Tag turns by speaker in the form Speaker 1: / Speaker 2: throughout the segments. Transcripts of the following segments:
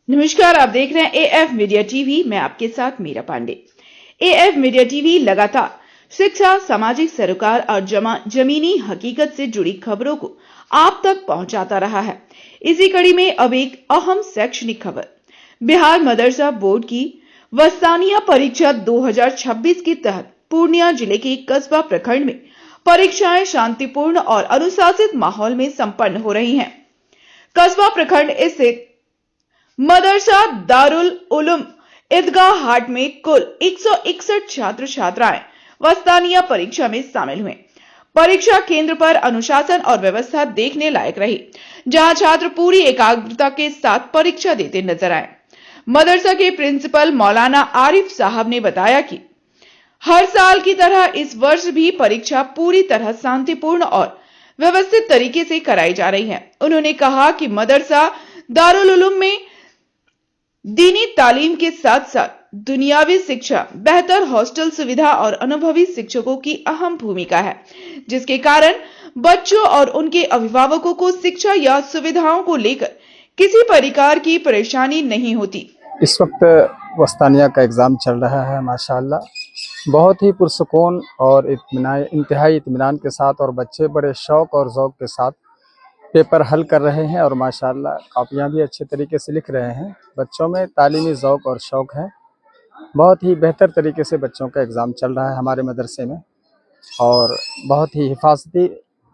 Speaker 1: नमस्कार, आप देख रहे हैं एएफ मीडिया टीवी। मैं आपके साथ Meera Pandey. AF media TV लगातार शिक्षा, सामाजिक सरोकार और जमीनी हकीकत से जुड़ी खबरों को आप तक पहुंचाता रहा है। इसी कड़ी में अब एक अहम शैक्षणिक खबर। बिहार मदरसा बोर्ड की वस्तानिया परीक्षा 2026 के तहत पूर्णिया जिले के कस्बा प्रखंड में परीक्षाएं शांतिपूर्ण और अनुशासित माहौल में संपन्न हो रही हैं। कस्बा प्रखंड स्थित मदरसा दारुल उलूम ईदगाह हाट में कुल 161 छात्र छात्राएं वस्तानिया परीक्षा में शामिल हुए। परीक्षा केंद्र पर अनुशासन और व्यवस्था देखने लायक रही, जहां छात्र पूरी एकाग्रता के साथ परीक्षा देते नजर आए। मदरसा के प्रिंसिपल मौलाना आरिफ साहब ने बताया कि हर साल की तरह इस वर्ष भी परीक्षा पूरी तरह शांतिपूर्ण और व्यवस्थित तरीके से कराई जा रही है। उन्होंने कहा कि मदरसा दारुल उलूम में दीनी तालीम के साथ साथ दुनियावी शिक्षा, बेहतर हॉस्टल सुविधा और अनुभवी शिक्षकों की अहम भूमिका है, जिसके कारण बच्चों और उनके अभिभावकों को शिक्षा या सुविधाओं को लेकर किसी प्रकार की परेशानी नहीं होती।
Speaker 2: इस वक्त वस्तानिया का एग्ज़ाम चल रहा है। माशाअल्लाह बहुत ही पुरसुकून और इंतहाई इत्मीनान के साथ और बच्चे बड़े शौक़ और ज़ौक़ के साथ पेपर हल कर रहे हैं और माशाअल्लाह कॉपियाँ भी अच्छे तरीके से लिख रहे हैं। बच्चों में तालीमी ज़ौक़ और शौक़ है। बहुत ही बेहतर तरीके से बच्चों का एग्ज़ाम चल रहा है हमारे मदरसे में और बहुत ही हिफाजती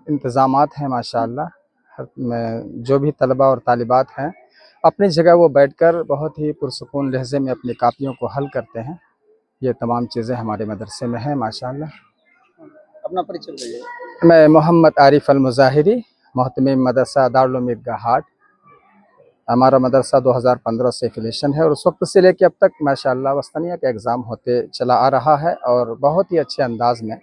Speaker 2: इंतज़ामात हैं माशाअल्लाह। में जो भी तलबा और तालिबात हैं अपनी जगह वो बैठकर बहुत ही पुरसुकून लहजे में अपनी कापियों को हल करते हैं। ये तमाम चीज़ें हमारे मदरसे में हैं माशाअल्लाह।
Speaker 3: अपना परिचय बताइए।
Speaker 2: मैं मोहम्मद आरिफ अल मुज़ाहिरी, मोहतमिम मदरसा दारुल उलूम ईदगाह हाट। हमारा मदरसा 2015 से एफिलिएशन है और उस वक्त से लेकर अब तक माशाअल्लाह वस्तानिया का एग्ज़ाम होते चला आ रहा है और बहुत ही अच्छे अंदाज में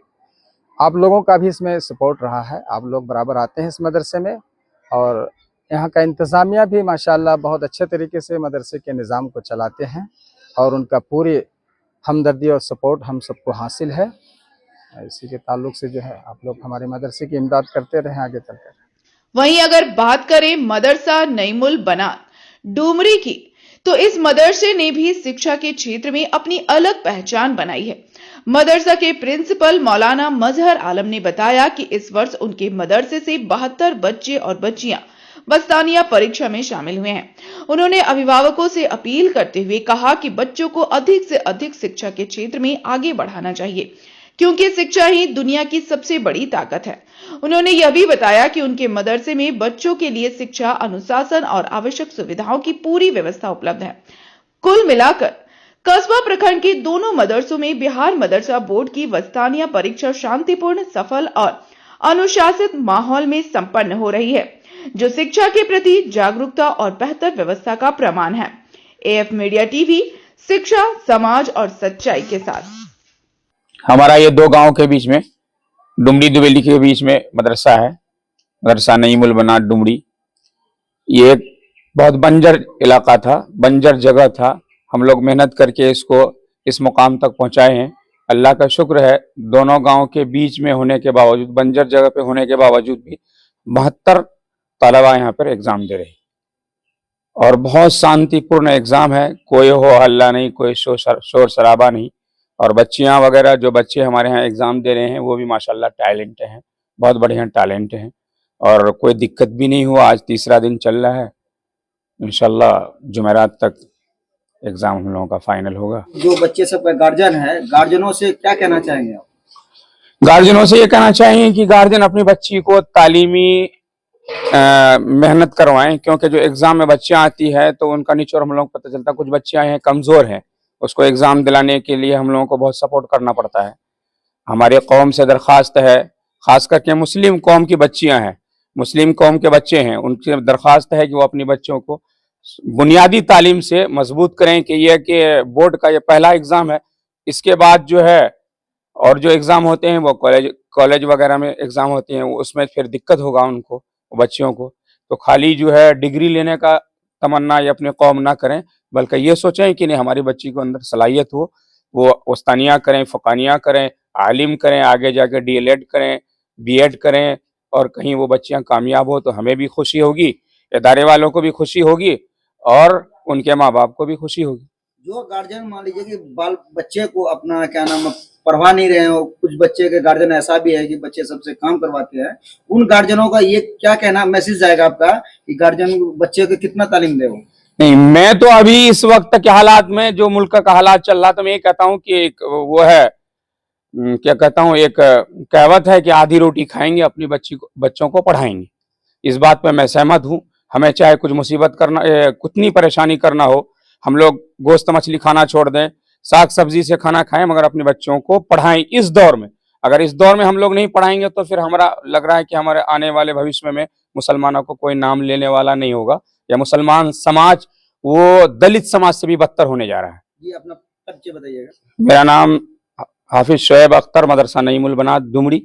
Speaker 2: आप लोगों का भी इसमें सपोर्ट रहा है। आप लोग बराबर आते हैं इस मदरसे में और यहाँ का इंतज़ामिया भी माशाअल्लाह बहुत अच्छे तरीके से मदरसे के निज़ाम को चलाते हैं और उनका पूरी हमदर्दी और सपोर्ट हम सबको हासिल है। इसी के ताल्लुक़ से जो है आप लोग हमारे मदरसे की इमदाद करते रहें आगे चलकर।
Speaker 1: वहीं अगर बात करें मदरसा नईमुल बनात डूमरी की, तो इस मदरसे ने भी शिक्षा के क्षेत्र में अपनी अलग पहचान बनाई है। मदरसा के प्रिंसिपल मौलाना मजहर आलम ने बताया कि इस वर्ष उनके मदरसे से 72 बच्चे और बच्चियां वस्तानिया परीक्षा में शामिल हुए हैं। उन्होंने अभिभावकों से अपील करते हुए कहा कि बच्चों को अधिक से अधिक शिक्षा के क्षेत्र में आगे बढ़ाना चाहिए, क्योंकि शिक्षा ही दुनिया की सबसे बड़ी ताकत है। उन्होंने यह भी बताया कि उनके मदरसे में बच्चों के लिए शिक्षा, अनुशासन और आवश्यक सुविधाओं की पूरी व्यवस्था उपलब्ध है। कुल मिलाकर कस्बा प्रखंड के दोनों मदरसों में बिहार मदरसा बोर्ड की वस्तानिया परीक्षा शांतिपूर्ण, सफल और अनुशासित माहौल में संपन्न हो रही है, जो शिक्षा के प्रति जागरूकता और बेहतर व्यवस्था का प्रमाण है। एएफ मीडिया टीवी, शिक्षा, समाज और सच्चाई के साथ।
Speaker 3: हमारा ये दो गांव के बीच में डुमरी दुबेली के बीच में मदरसा है, मदरसा नईमुल बनात डुमरी। ये एक बहुत बंजर इलाका था, बंजर जगह था। हम लोग मेहनत करके इसको इस मुकाम तक पहुंचाए हैं। अल्लाह का शुक्र है, दोनों गांव के बीच में होने के बावजूद, बंजर जगह पे होने के बावजूद भी 72 तलबा यहाँ पर एग्जाम दे रहे और बहुत शांतिपूर्ण एग्जाम है। कोई हो हल्ला नहीं, कोई शोर शराबा नहीं। और बच्चियां वगैरह जो बच्चे हमारे यहाँ एग्जाम दे रहे हैं वो भी माशाल्लाह टैलेंट हैं, बहुत बढ़िया टैलेंट हैं और कोई दिक्कत भी नहीं हुआ। आज तीसरा दिन चल रहा है, इंशाल्लाह जुमेरात तक एग्जाम हम लोगों का फाइनल होगा।
Speaker 4: जो बच्चे सब गार्जियन है, गार्जियनों से क्या कहना चाहेंगे आप?
Speaker 3: गार्जियनों से ये कहना चाहिए कि गार्जियन अपनी बच्ची को तालीमी मेहनत करवाएं, क्योंकि जो एग्जाम में बच्चियां आती है तो उनका निचोड़ हम लोग को पता चलता है। कुछ बच्चियां हैं कमजोर हैं, उसको एग्जाम दिलाने के लिए हम लोगों को बहुत सपोर्ट करना पड़ता है। हमारे कौम से दरख्वास्त है, खास करके मुस्लिम कौम की बच्चियां हैं, मुस्लिम कौम के बच्चे हैं, उनकी दरख्वास्त है कि वो अपनी बच्चों को बुनियादी तालीम से मजबूत करें कि यह कि बोर्ड का ये पहला एग्जाम है। इसके बाद जो है और जो एग्जाम होते हैं वो कॉलेज वगैरह में एग्जाम होते हैं, उसमें फिर दिक्कत होगा उनको, बच्चियों को। तो खाली जो है डिग्री लेने का तमन्ना ये अपने कौम ना करें, बल्कि ये सोचें कि नहीं हमारी बच्ची को अंदर सलाहियत हो, वो वस्तानिया करें, फ़कानिया करें, आलिम करें, आगे जाकर डीएलएड करें, बीएड करें और कहीं वो बच्चियां कामयाब हो तो हमें भी खुशी होगी, इदारे वालों को भी खुशी होगी और उनके माँ बाप को भी खुशी होगी।
Speaker 4: जो गार्जियन मान लीजिए कि बाल बच्चे को अपना क्या नाम है, पढ़वा नहीं रहे हो, कुछ बच्चे के गार्जियन ऐसा भी है कि बच्चे सबसे काम करवाते हैं, उन गार्जियनों का ये क्या कहना मैसेज जाएगा आपका कि गार्जियन बच्चे को कितना तालीम दे?
Speaker 3: नहीं, मैं तो अभी इस वक्त के हालात में, जो मुल्क का हालात चल रहा, तो मैं ये कहता हूँ कि एक वो है, क्या कहता हूँ, एक कहावत है कि आधी रोटी खाएंगे, अपनी बच्चों को पढ़ाएंगे। इस बात पे मैं सहमत हूँ। हमें चाहे कुछ मुसीबत करना, कितनी परेशानी करना हो, हम लोग गोश्त मछली खाना छोड़ दें, साग सब्जी से खाना खाएं, मगर अपने बच्चों को पढ़ाएं इस दौर में। अगर इस दौर में हम लोग नहीं पढ़ाएंगे तो फिर हमारा लग रहा है कि हमारे आने वाले भविष्य में मुसलमानों को कोई नाम लेने वाला नहीं होगा, या मुसलमान समाज वो दलित समाज से भी बदतर होने जा रहा है।
Speaker 4: जी, अपना परिचय बताइएगा।
Speaker 3: मेरा नाम हाफिज शोएब अख्तर, मदरसा नईमुल बनात, डुमरी।